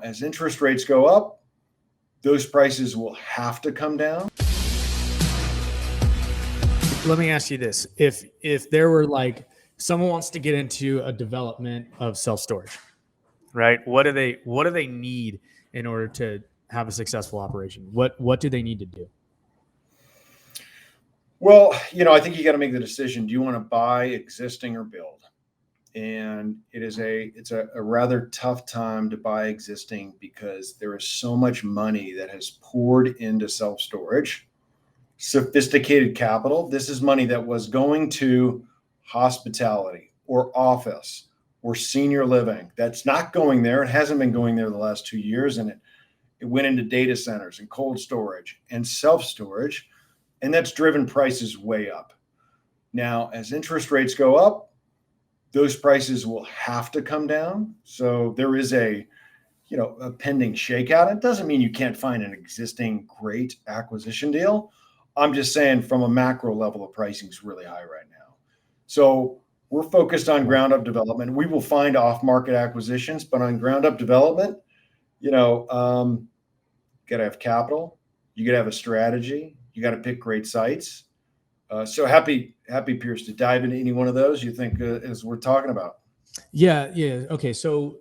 As interest rates go up, those prices will have to come down. Let me ask you this. If there were like someone wants to get into a development of self-storage, right? What do they need in order to have a successful operation? What do they need to do? Well, I think you got to make the decision. Do you want to buy existing or build? And it's a rather tough time to buy existing because there is so much money that has poured into self-storage, sophisticated capital. This is money that was going to hospitality or office or senior living. That's not going there. It hasn't been going there the last 2 years. And it went into data centers and cold storage and self-storage. And that's driven prices way up. Now, as interest rates go up, those prices will have to come down. So there is a pending shakeout. It doesn't mean you can't find an existing great acquisition deal. I'm just saying from a macro level, the pricing is really high right now. So we're focused on ground up development. We will find off market acquisitions, but on ground up development, you got to have capital. You got to have a strategy. You got to pick great sites. So happy, Pierce, to dive into any one of those you think as we're talking about. Yeah. Okay. So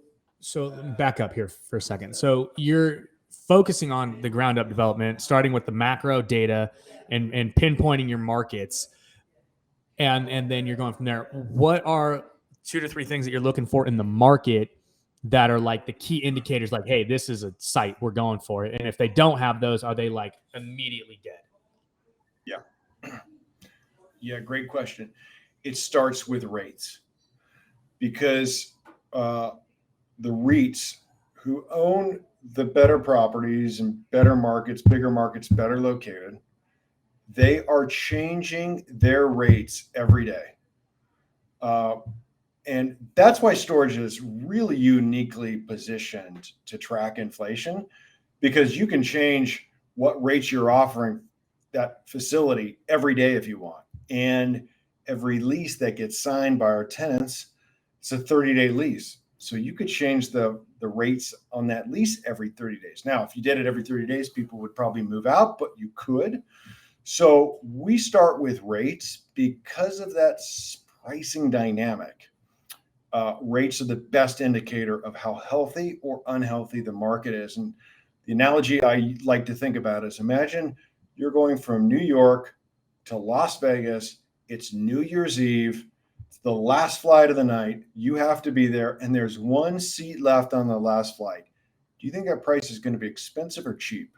back up here for a second. So you're focusing on the ground up development, starting with the macro data and pinpointing your markets. And then you're going from there. What are 2 to 3 things that you're looking for in the market that are like the key indicators, like, hey, this is a site, we're going for it? And if they don't have those, are they like immediately dead? Yeah, great question. It starts with rates because the REITs who own the better properties and better markets, bigger markets, better located, they are changing their rates every day. And that's why storage is really uniquely positioned to track inflation, because you can change what rates you're offering that facility every day if you want. And every lease that gets signed by our tenants, it's a 30-day lease. So you could change the rates on that lease every 30 days. Now, if you did it every 30 days, people would probably move out, but you could. So we start with rates because of that pricing dynamic. Rates are the best indicator of how healthy or unhealthy the market is. And the analogy I like to think about is, imagine you're going from New York to Las Vegas. It's New Year's Eve. It's the last flight of the night. You have to be there, and there's one seat left on the last flight. Do you think that price is going to be expensive or cheap?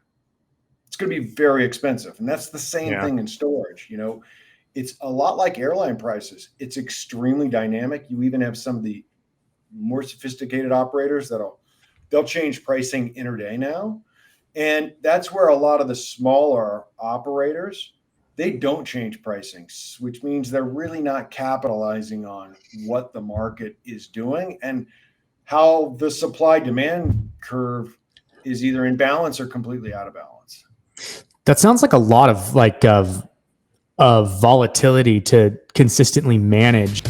It's going to be very expensive. And that's the same thing in storage. It's a lot like airline prices. It's extremely dynamic. You even have some of the more sophisticated operators they'll change pricing intraday now. And that's where a lot of the smaller operators, they don't change pricing, which means they're really not capitalizing on what the market is doing and how the supply-demand curve is either in balance or completely out of balance. That sounds like a lot of volatility to consistently manage.